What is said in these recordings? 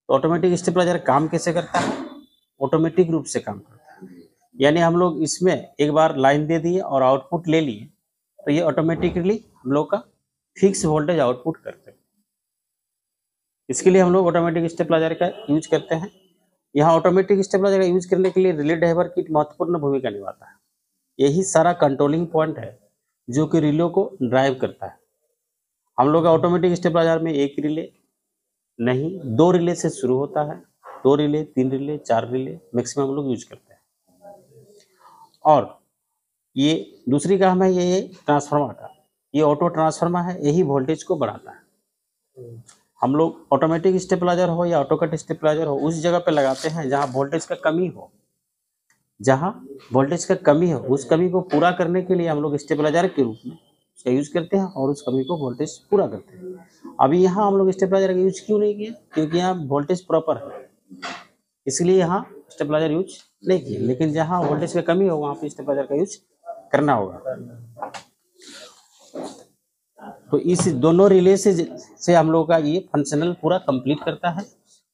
तो automatic stabiliser काम कैसे करता है? ऑटोमेटिक रूप से काम करता है, यानी हम लोग इसमें एक बार लाइन दे दिए और आउटपुट ले लिए तो ये ऑटोमेटिकली हम लोग का फिक्स वोल्टेज आउटपुट करते हैं। इसके लिए हम लोग ऑटोमेटिक स्टेबलाइजर का यूज करते हैं। यहाँ ऑटोमेटिक स्टेबलाइजर का यूज करने के लिए रिले ड्राइवर की महत्वपूर्ण भूमिका निभाता है। यही सारा कंट्रोलिंग पॉइंट है जो कि रिले को ड्राइव करता है। हम लोग का ऑटोमेटिक स्टेबलाइजर में एक रिले नहीं, 2 रिले से शुरू होता है। 2 रिले, 3 रिले, 4 रिले मैक्सिमम हम लोग यूज करते हैं। और ये दूसरी काम है ये ट्रांसफार्मर का, ये ऑटो ट्रांसफार्मर है, यही वोल्टेज को बढ़ाता है। हम लोग ऑटोमेटिक स्टेबलाइजर हो या ऑटो कट स्टेबलाइजर हो उस जगह पे लगाते हैं जहां वोल्टेज का कमी हो। जहां वोल्टेज का कमी हो उस कमी को पूरा करने के लिए हम लोग स्टेबलाइजर के रूप में उसका यूज करते हैं और उस कमी को वोल्टेज पूरा करते हैं। अभी यहाँ हम लोग स्टेबलाइजर का यूज क्यों नहीं किया? क्योंकि यहाँ वोल्टेज प्रॉपर है, इसलिए यहाँ स्टेबलाइजर यूज नहीं किया। लेकिन जहाँ वोल्टेज का कमी हो वहाँ पे स्टेबलाइजर का यूज करना होगा। तो इस दोनों रिले से हम लोग का ये फंक्शनल पूरा कंप्लीट करता है।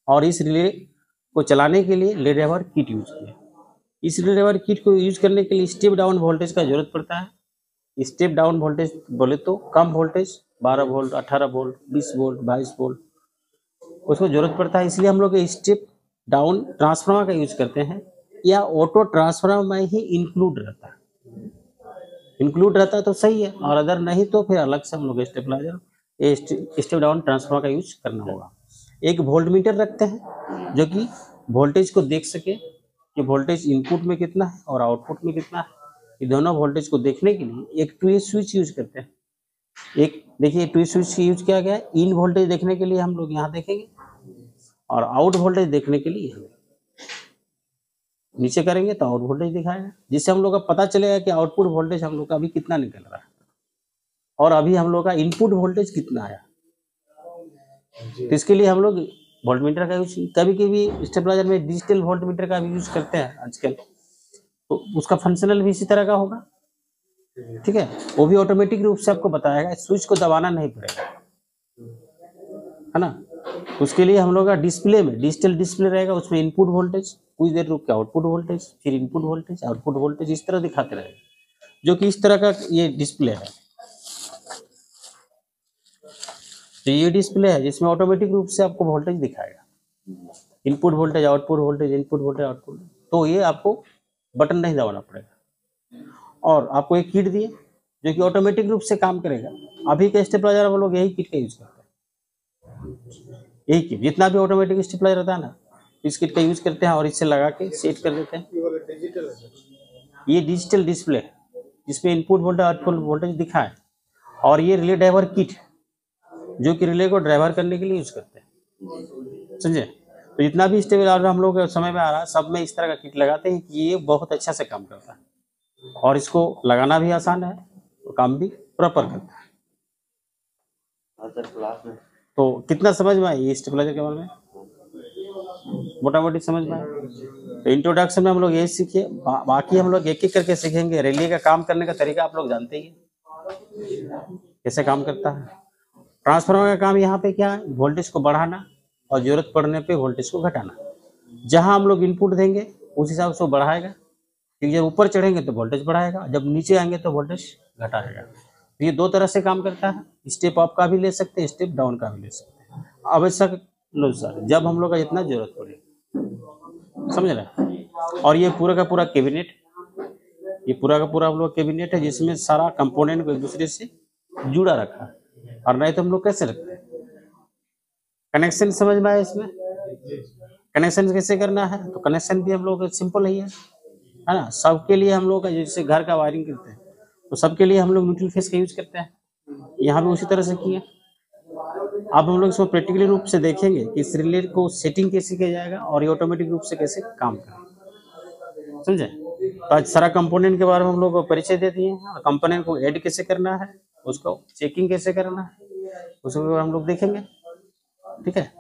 और इस रिले को चलाने के लिए रिले ड्राइवर किट यूज किया। इस रिले ड्राइवर किट को यूज करने के लिए स्टेप डाउन वोल्टेज का जरूरत पड़ता है। स्टेप डाउन वोल्टेज बोले तो कम voltage 12 volt, 18 volt, 20 volt, 22 volt उसको जरूरत पड़ता है। इसलिए हम लोग स्टेप डाउन ट्रांसफार्मर का यूज करते हैं या ऑटो ट्रांसफार्मर में ही इंक्लूड रहता है। इंक्लूड रहता है तो सही है, और अगर नहीं तो फिर अलग से हम लोग स्टेबलाइजर स्टेप डाउन ट्रांसफार्मर का यूज करना होगा। एक वोल्ट मीटर रखते हैं जो कि वोल्टेज को देख सके कि वोल्टेज इनपुट में कितना है और आउटपुट में कितना है। ये दोनों वोल्टेज को देखने के लिए एक ट्विस्ट स्विच यूज करते हैं। एक देखिए ट्विस्ट स्विच यूज किया गया है। इन वोल्टेज देखने के लिए हम लोग यहाँ देखेंगे और आउट वोल्टेज देखने के लिए नीचे करेंगे तो आउट वोल्टेज दिखाएगा, जिससे हम लोग का पता चलेगा कि आउटपुट वोल्टेज हम लोग का अभी कितना निकल रहा है और अभी हम लोग का इनपुट वोल्टेज कितना आया। तो इसके लिए हम लोग वोल्ट मीटर का यूज, कभी कभी स्टेबलाइजर में डिजिटल वोल्ट मीटर का भी यूज करते हैं आजकल, तो उसका फंक्शनल भी इसी तरह का होगा। ठीक है, वो भी ऑटोमेटिक रूप से आपको बताएगा, स्विच को दबाना नहीं पड़ेगा, है ना। उसके लिए हम लोग का डिस्प्ले में डिजिटल डिस्प्ले रहेगा, उसमें इनपुट वोल्टेज, कुछ देर रुक के आउटपुट वोल्टेज, फिर इनपुट वोल्टेज, आउटपुट वोल्टेज इस तरह दिखाते रहेगा, जो कि इस तरह का ये डिस्प्ले है। तो ये डिस्प्ले है जिसमें ऑटोमेटिक रूप से आपको वोल्टेज दिखाएगा, input voltage, output voltage, input voltage, output. तो ये आपको बटन नहीं दबाना पड़ेगा। और आपको एक किट दिए जो कि ऑटोमेटिक रूप से काम करेगा। अभी के स्टेबलाइजर हम लोग यही किट का यूज करते हैं, यही किट जितना भी ऑटोमेटिक स्टेबलाइजर रहता है ना, इस किट का यूज करते हैं और इससे लगा के सेट कर देते हैं। ये डिजिटल डिस्प्ले है जिसमें इनपुट वोल्टेज, आउटपुट वोल्टेज दिखा है। और ये रिले ड्राइवर किट जो कि रिले को ड्राइवर करने के लिए यूज करते हैं, समझे। तो जितना भी स्टेबलाइजर हम लोग समय में आ रहा है सब में इस तरह का किट लगाते हैं कि ये बहुत अच्छा से काम करता है और इसको लगाना भी आसान है, तो काम भी प्रॉपर करता है। तो कितना समझ में आई ये स्टेबलाइजर के बारे में? मोटा मोटी समझ में आए। तो इंट्रोडक्शन में हम लोग यही सीखे, बाकी हम लोग एक एक करके सीखेंगे। रिले का काम करने का तरीका आप लोग जानते ही हैं कैसे काम करता है। ट्रांसफार्मर का काम यहाँ पे क्या है? वोल्टेज को बढ़ाना और जरूरत पड़ने पे वोल्टेज को घटाना। जहां हम लोग इनपुट देंगे उस हिसाब से वो बढ़ाएगा, क्योंकि जब ऊपर चढ़ेंगे तो वोल्टेज बढ़ाएगा, जब नीचे आएंगे तो वोल्टेज घटाएगा। तो ये 2 तरह से काम करता है, स्टेप अप का भी ले सकते हैं, स्टेप डाउन का भी ले सकते हैं, आवश्यक अनुसार जब हम लोग का जितना जरूरत पड़े, समझ रहे। और ये पूरा का पूरा कैबिनेट, ये पूरा का पूरा हम लोग कैबिनेट है जिसमें सारा कंपोनेंट को एक दूसरे से जुड़ा रखा है, और नहीं तो हम लोग कैसे रखते हैं। कनेक्शन समझ में आया? इसमें कनेक्शन कैसे करना है? तो कनेक्शन भी हम लोग सिंपल ही है ना। सबके लिए हम लोग जैसे घर का वायरिंग करते हैं तो सबके लिए हम लोग न्यूट्रल फेस का यूज करते हैं। यहाँ भी उसी तरह से किया। अब हम लोग इसको प्रैक्टिकली रूप से देखेंगे कि इस रिले को सेटिंग कैसे किया जाएगा और ये ऑटोमेटिक रूप से कैसे काम करेगा, समझे। तो आज सारा कंपोनेंट के बारे में हम लोग को परिचय दे दिए हैं, और कंपोनेंट को ऐड कैसे करना है, उसको चेकिंग कैसे करना है, उसको हम लोग देखेंगे। ठीक है।